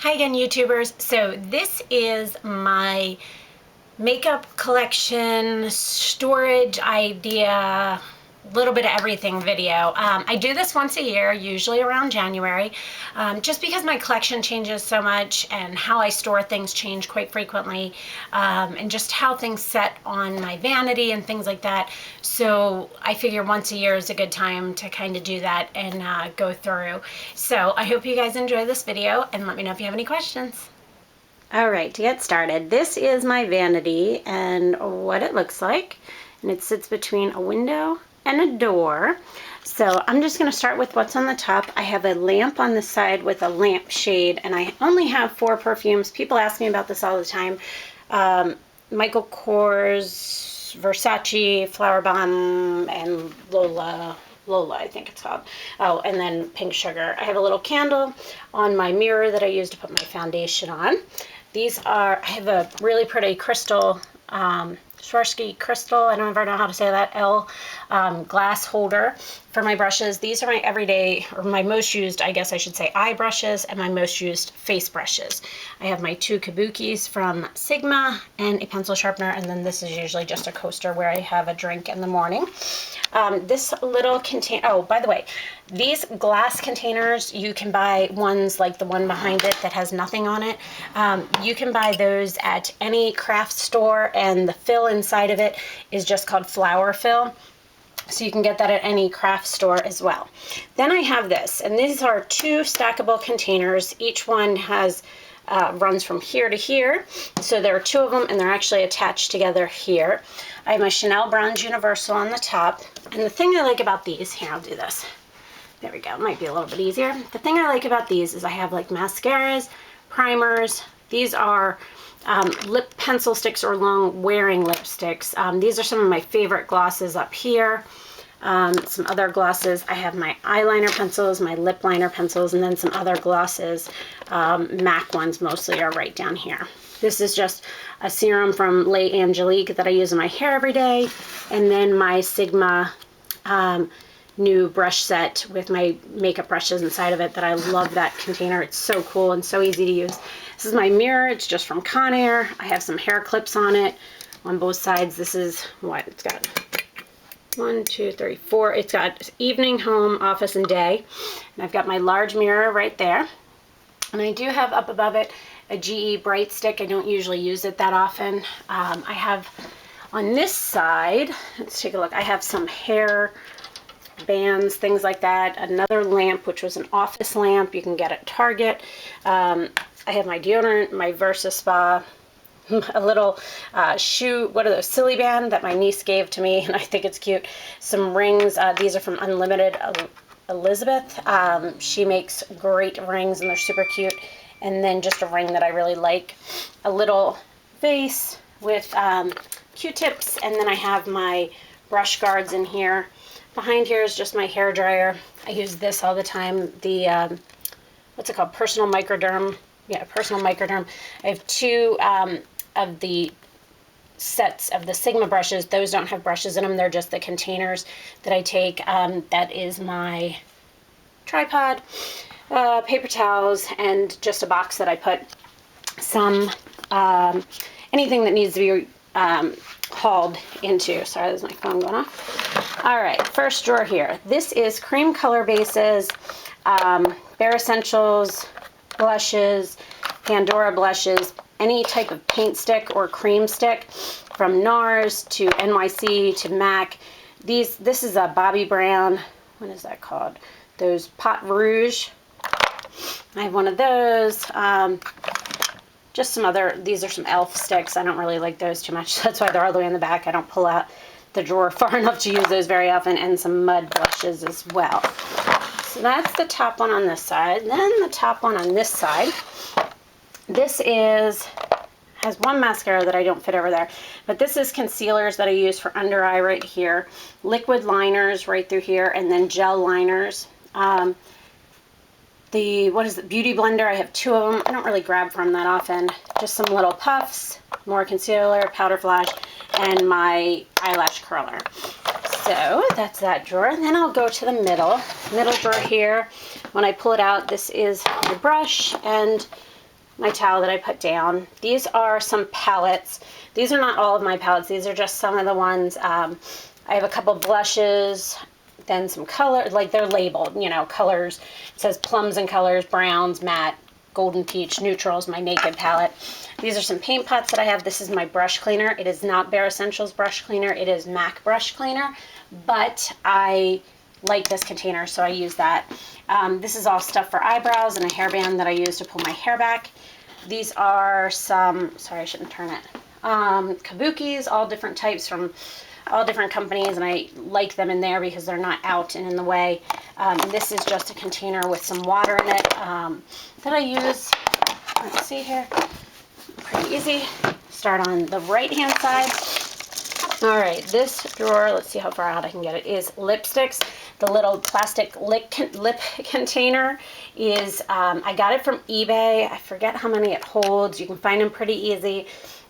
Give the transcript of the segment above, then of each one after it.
Hi again, YouTubers. So this is my makeup collection, storage idea, little bit of everything video. I do this once a year, usually around January, just because my collection changes so much and how I store things change quite frequently, and just how things set on my vanity and things like that. So I figure once a year is a good time to kind of do that and go through. So I hope you guys enjoy this video and let me know if you have any questions. All right, to get started, this is my vanity and what it looks like. And it sits between a window and a door. So I'm just going to start with what's on the top. I have a lamp on the side with a lamp shade, and I only have 4 perfumes. People ask me about this all the time. Michael Kors, Versace, Flower Bomb, and Lola, I think it's called. Oh, and then Pink Sugar. I have a little candle on my mirror that I use to put my foundation on. These are, I have a really pretty crystal, Swarovski crystal, I don't ever know how to say that, glass holder for my brushes. These are my everyday, or my most used, I guess I should say, eye brushes and my most used face brushes. I have my 2 kabukis from Sigma and a pencil sharpener, and then this is usually just a coaster where I have a drink in the morning. This little container, oh, by the way, these glass containers, you can buy ones like the one behind it that has nothing on it. You can buy those at any craft store, and the fill inside of it is just called flower fill. So you can get that at any craft store as well. Then I have this, and these are 2 stackable containers. Each one has runs from here to here. So there are 2 of them, and they're actually attached together here. I have my Chanel Bronze Universal on the top. And the thing I like about these, here, I'll do this. There we go, might be a little bit easier. The thing I like about these is I have like mascaras, primers. These are lip pencil sticks or long wearing lipsticks. These are some of my favorite glosses up here. Some other glosses. I have my eyeliner pencils, my lip liner pencils, and then some other glosses. MAC ones mostly are right down here. This is just a serum from Les Angelique that I use in my hair every day. And then my Sigma new brush set with my makeup brushes inside of it that I love that container. It's so cool and so easy to use. This is my mirror. It's just from Conair. I have some hair clips on it on both sides. This is what it's got. 1, 2, 3, 4. It's got evening, home, office, and day. And I've got my large mirror right there. And I do have up above it a GE Bright Stick. I don't usually use it that often. I have on this side, let's take a look. I have some hair bands, things like that. Another lamp, which was an office lamp you can get at Target. I have my deodorant, my Versa Spa, a little shoe, what are those, silly band that my niece gave to me, and I think it's cute. Some rings. These are from Unlimited Elizabeth. She makes great rings and they're super cute. And then just a ring that I really like. A little vase with Q-tips, and then I have my brush guards in here. Behind here is just my hair dryer. I use this all the time. The, what's it called? Personal Microderm. Yeah, Personal Microderm. I have 2 of the sets of the Sigma brushes. Those don't have brushes in them. They're just the containers that I take. That is my tripod, paper towels, and just a box that I put some, anything that needs to be hauled into. Sorry, there's my phone going off. All right, first drawer here. This is cream color bases, Bare Essentials blushes, Pandora blushes, any type of paint stick or cream stick, from NARS to NYC to MAC. This is a Bobbi Brown, what is that called? Those Pot Rouge. I have one of those. Just some other, these are some e.l.f. sticks. I don't really like those too much. That's why they're all the way in the back. I don't pull out the drawer far enough to use those very often. And some mud blushes as well. So that's the top one on this side. Then the top one on this side. This has one mascara that I don't fit over there. But this is concealers that I use for under eye right here. Liquid liners right through here. And then gel liners. What is it, Beauty Blender, I have 2 of them. I don't really grab from that often. Just some little puffs, more concealer, powder flash, and my eyelash curler. So that's that drawer. And then I'll go to the middle drawer here. When I pull it out, this is my brush and my towel that I put down. These are some palettes. These are not all of my palettes. These are just some of the ones. I have a couple blushes, then some color, like they're labeled, you know, colors. It says plums and colors, browns, matte, golden peach, neutrals, my naked palette. These are some paint pots that I have. This is my brush cleaner. It is not Bare Essentials brush cleaner. It is MAC brush cleaner, but I like this container, so I use that. This is all stuff for eyebrows and a hairband that I use to pull my hair back. These are some, sorry, I shouldn't turn it, kabukis, all different types from all different companies, and I like them in there because they're not out and in the way. This is just a container with some water in it that I use. Let's see here, pretty easy. Start on the right hand side. All right, this drawer, let's see how far out I can get it, is lipsticks. The little plastic lip container is, I got it from eBay. I forget how many it holds. You can find them pretty easy.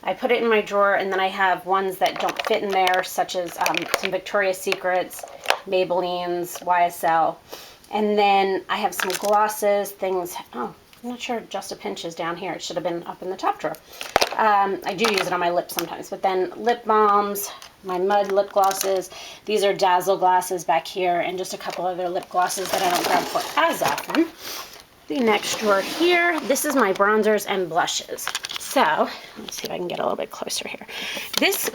I put it in my drawer, and then I have ones that don't fit in there, such as some Victoria's Secrets, Maybelline's, YSL. And then I have some glosses, things, oh, I'm not sure Just a Pinch is down here. It should have been up in the top drawer. I do use it on my lips sometimes, but then lip balms, my Mud lip glosses. These are Dazzle glasses back here, and just a couple other lip glosses that I don't grab for as often. The next drawer here, this is my bronzers and blushes. So, let's see if I can get a little bit closer here. This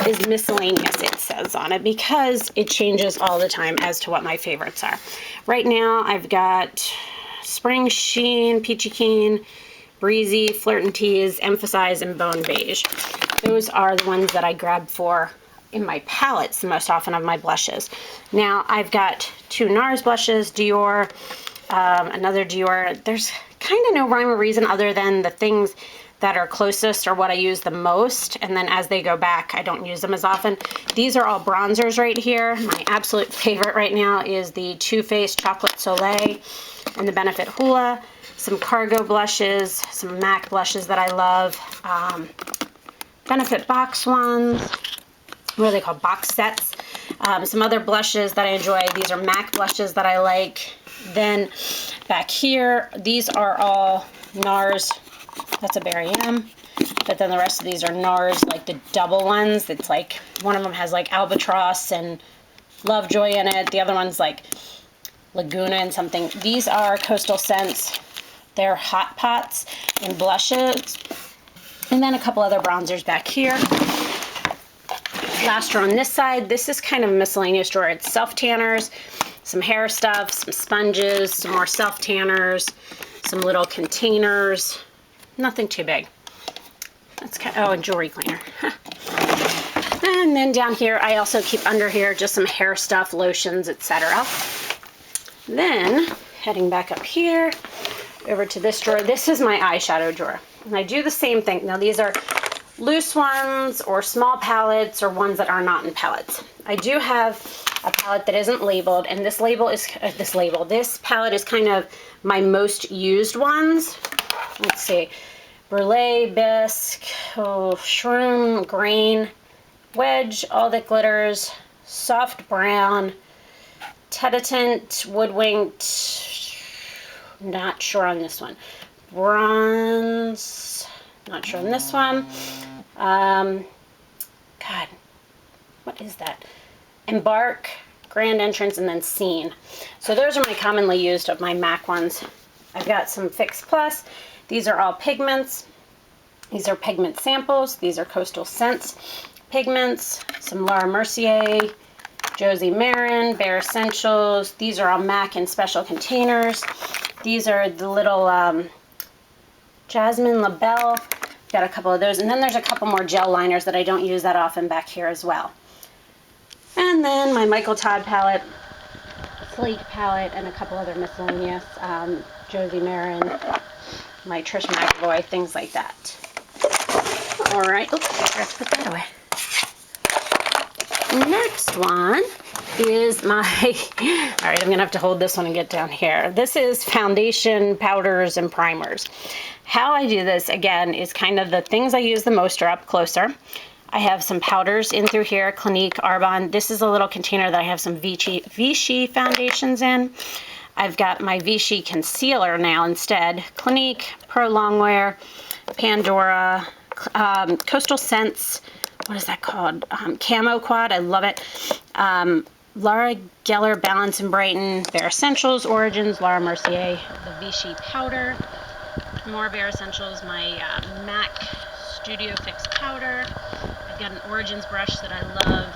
is miscellaneous, it says on it, because it changes all the time as to what my favorites are. Right now, I've got Spring Sheen, Peachy Keen, Breezy, Flirt and Tease, Emphasize, and Bone Beige. Those are the ones that I grab for in my palettes the most often of my blushes. Now, I've got two NARS blushes, Dior, another Dior. There's kind of no rhyme or reason other than the things that are closest are what I use the most, and then as they go back, I don't use them as often. These are all bronzers right here. My absolute favorite right now is the Too Faced Chocolate Soleil and the Benefit Hoola. Some Cargo blushes, some MAC blushes that I love. Benefit box ones. What are they called? Box sets. Some other blushes that I enjoy. These are MAC blushes that I like. Then back here, these are all NARS. That's a Berry M. But then the rest of these are NARS, like the double ones. It's like, one of them has like Albatross and Lovejoy in it. The other one's like Laguna and something. These are Coastal Scents. They're Hot Pots and blushes. And then a couple other bronzers back here. Last drawer on this side. This is kind of a miscellaneous drawer. It's self-tanners, some hair stuff, some sponges, some more self-tanners, some little containers. Nothing too big. That's kind of, oh, and jewelry cleaner. And then down here, I also keep under here just some hair stuff, lotions, etc. Then, heading back up here, over to this drawer. This is my eyeshadow drawer. And I do the same thing. Now, these are loose ones or small palettes or ones that are not in palettes. I do have a palette that isn't labeled, and this palette is kind of my most used ones. Let's see, Brule, Bisque, Shroom, Grain, Wedge, All That Glitters, Soft Brown, Tete-a-Tente, Woodwinked, not sure on this one, Bronze, not sure on this one, God, what is that? Embark, Grand Entrance, and then Scene. So those are my commonly used of my MAC ones. I've got some Fix Plus. These are all pigments. These are pigment samples. These are Coastal Scents pigments. Some Laura Mercier, Josie Maran, Bare Essentials. These are all MAC in special containers. These are the little Jasmine Labelle. Got a couple of those. And then there's a couple more gel liners that I don't use that often back here as well. And then my Michael Todd palette, Slate palette, and a couple other miscellaneous, Josie Maran, my Trish McAvoy, things like that. All right, oops, I forgot to put that away. Next one is my, all right, I'm gonna have to hold this one and get down here. This is foundation, powders, and primers. How I do this, again, is kind of the things I use the most are up closer. I have some powders in through here, Clinique, Arbonne. This is a little container that I have some Vichy foundations in. I've got my Vichy concealer now instead. Clinique, Pro Longwear, Pandora, Coastal Scents, what is that called? Camo Quad, I love it. Laura Geller Balance and Brighten, Bare Essentials, Origins, Laura Mercier, the Vichy powder, more Bare Essentials, my MAC Studio Fix powder. I've got an Origins brush that I love,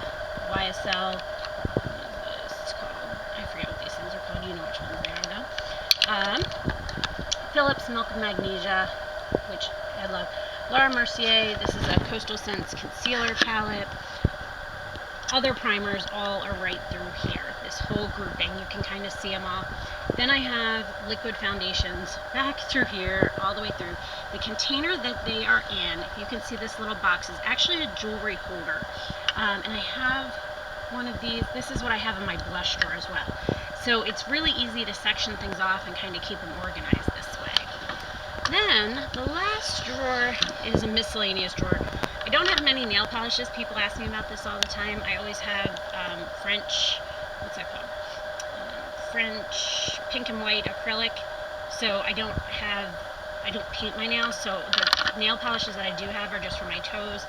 YSL. What is this called? I forget what these things are called. You know which ones they are though. Philips Milk of Magnesia, which I love. Laura Mercier, this is a Coastal Scents concealer palette. Other primers all are right through here, this whole grouping. You can kind of see them all. Then I have liquid foundations back through here, all the way through. The container that they are in, if you can see this little box, is actually a jewelry holder. And I have one of these. This is what I have in my blush drawer as well. So it's really easy to section things off and kind of keep them organized this way. Then the last drawer is a miscellaneous drawer. I don't have many nail polishes. People ask me about this all the time. I always have French, what's that called? French pink and white acrylic. So I don't paint my nails. So the nail polishes that I do have are just for my toes,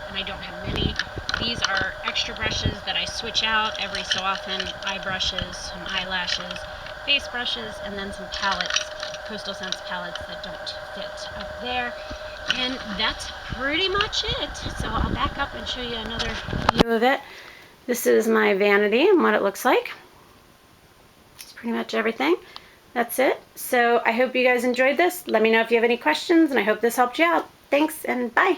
and I don't have many. These are extra brushes that I switch out every so often. Eye brushes, some eyelashes, face brushes, and then some palettes, Coastal Scents palettes that don't fit up there. And that's pretty much it. So I'll back up and show you another view of it. This is my Vanity and what it looks like. It's pretty much everything. That's it. So I hope you guys enjoyed this. Let me know if you have any questions, and I hope this helped you out. Thanks, and bye.